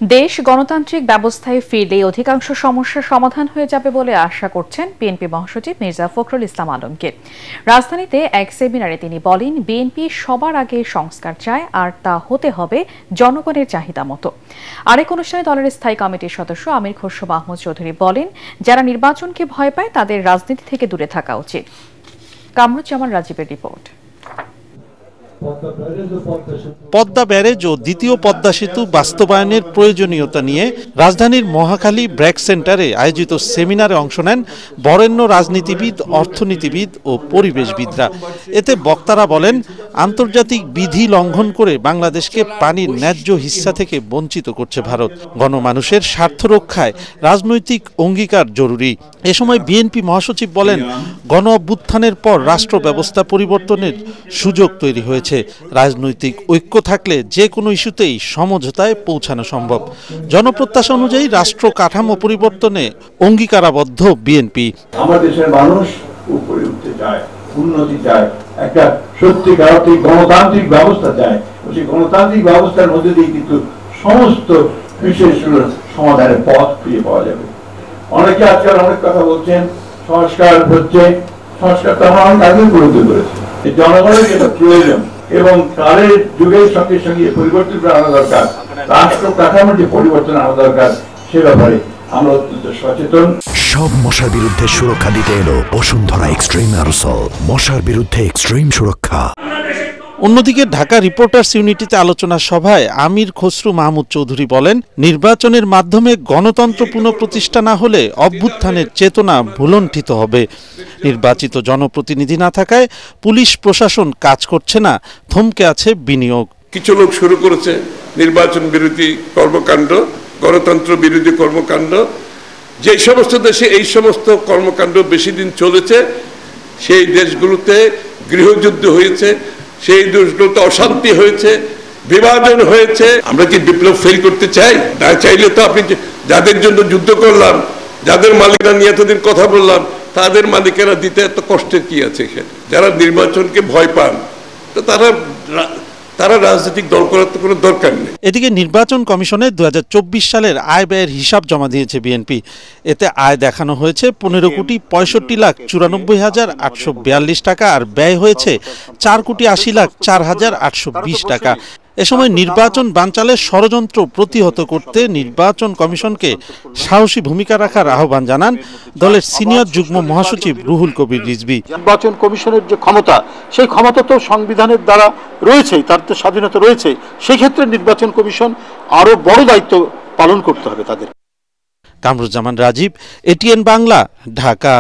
দেশ গণতান্ত্রিক ব্যবস্থায় ফিরলেই অধিকাংশ সমস্যার সমাধান হয়ে যাবে বলে আশা করছেন বিএনপি মহাসচিব মির্জা ফখরুল ইসলাম আলমগীর। রাজধানীতে এক সেমিনারে তিনি বলেন, বিএনপি সবার আগে সংস্কার চায়, আর তা হতে হবে জনগণের চাহিদা মতো। আরেক অনুষ্ঠানে দলের স্থায়ী কমিটির সদস্য আমির খসরু মাহমুদ চৌধুরী বলেন, যারা নির্বাচনকে ভয় পায় তাদের রাজনীতি থেকে দূরে থাকা উচিত। কামরুজ্জামান রাজীবের রিপোর্ট। পদ্মা ব্যারেজ ও দ্বিতীয় পদ্মা সেতু বাস্তবায়নের প্রয়োজনীয়তা নিয়ে রাজধানীর মহাখালী ব্র্যাক সেন্টারে আয়োজিত সেমিনারে অংশ নেন বরেণ্য রাজনীতিবিদ, অর্থনীতিবিদ ও পরিবেশবিদরা। এতে বক্তারা বলেন, আন্তর্জাতিক বিধি লঙ্ঘন করে বাংলাদেশকে পানির ন্যায্য হিস্সা থেকে বঞ্চিত করছে ভারত। গণমানুষের স্বার্থ রক্ষায় রাজনৈতিক অঙ্গীকার জরুরি। এ সময় বিএনপি মহাসচিব বলেন, গণ অভ্যুত্থানের পর রাষ্ট্র ব্যবস্থা পরিবর্তনের সুযোগ তৈরি হয়েছে। রাজনৈতিক ঐক্য থাকলে যে কোনো ইস্যুতেই সমঝোতায় পৌঁছানো সম্ভব। জনপ্রত্যাশা অনুযায়ী রাষ্ট্র কাঠামো পরিবর্তনে অঙ্গীকারাবদ্ধ বিএনপি। আমাদের দেশের মানুষ উপরে উঠতে চায়, উন্নতি চায়, একটা সত্যিকার অর্থে গণতান্ত্রিক ব্যবস্থা চায়। সেই গণতান্ত্রিক ব্যবস্থার মধ্যে দিয়ে কিন্তু সমস্ত বিষয়গুলোর সমাধানের পথ খুঁজে পাওয়া যাবে। অনেকে আজকাল অনেক কথা বলছেন, সংস্কার হচ্ছে, সংস্কার তো আমরা অনেক আগে করতে পেরেছি। জনগণের যেটা প্রয়োজন এবং কালের যুগের সঙ্গে সঙ্গে পরিবর্তন আনা দরকার, রাষ্ট্র কাঠামোর যে পরিবর্তন আনা দরকার, সে ব্যাপারে আমরা অত্যন্ত সচেতন। সব মশার বিরুদ্ধে সুরক্ষা দিতে এলো বসুন্ধরা এক্সট্রিম অ্যারোসল, মশার বিরুদ্ধে এক্সট্রিম সুরক্ষা। অন্যদিকে ঢাকা রিপোর্টার্স ইউনিটিতে আলোচনা সভায় আমির খসরু মাহমুদ চৌধুরী বলেন, নির্বাচনের মাধ্যমে গণতন্ত্র পুনঃপ্রতিষ্ঠা না হলে অভ্যুত্থানের চেতনা ভুলণ্ঠিত হবে। নির্বাচিত জনপ্রতিনিধি না থাকায় পুলিশ প্রশাসন কাজ করছে না, থমকে আছে বিনিয়োগ। কিছু লোক শুরু করেছে নির্বাচন বিরোধী কর্মকাণ্ড, গণতন্ত্র বিরোধী কর্মকাণ্ড। যে সমস্ত দেশে এই সমস্ত কর্মকাণ্ড বেশি দিন চলেছে, সেই দেশগুলোতে গৃহযুদ্ধ হয়েছে, সেই দেশগুলোতে অশান্তি হয়েছে, বিভাজন হয়েছে। আমরা কি বিপ্লব ফেল করতে চাই? না চাইলে তো আপনি যাদের জন্য যুদ্ধ করলাম, যাদের মালিকরা নিয়ে এতদিন কথা বললাম, তাদের মালিকেরা দিতে এত কষ্টের কি আছে? যারা নির্বাচনকে ভয় পান, তো তারা রাজনৈতিক দল করার তো কোনো দরকার নেই। এদিকে নির্বাচন কমিশনে 2024 সালের আয় ব্যয়ের হিসাব জমা দিয়েছে বিএনপি। এতে আয় দেখানো হয়েছে 15,65,94,842 টাকা, আর ব্যয় হয়েছে 4,80,04,820 টাকা। এ সময় নির্বাচন বানচালের ষড়যন্ত্র প্রতিহত করতে নির্বাচন কমিশনকে সাহসী ভূমিকা রাখার আহ্বান জানান দলের সিনিয়র যুগ্ম মহাসচিব রুহুল কবির রিজভী। নির্বাচন কমিশনের যে ক্ষমতা, সেই ক্ষমতা তো সংবিধানের দ্বারা রয়েছেই, তার তো স্বাধীনতা রয়েছে। সেই ক্ষেত্রে নির্বাচন কমিশন আরো বড় দায়িত্ব পালন করতে হবে তাদের। কামরুজ্জামান রাজীব, এটিএন বাংলা, ঢাকা।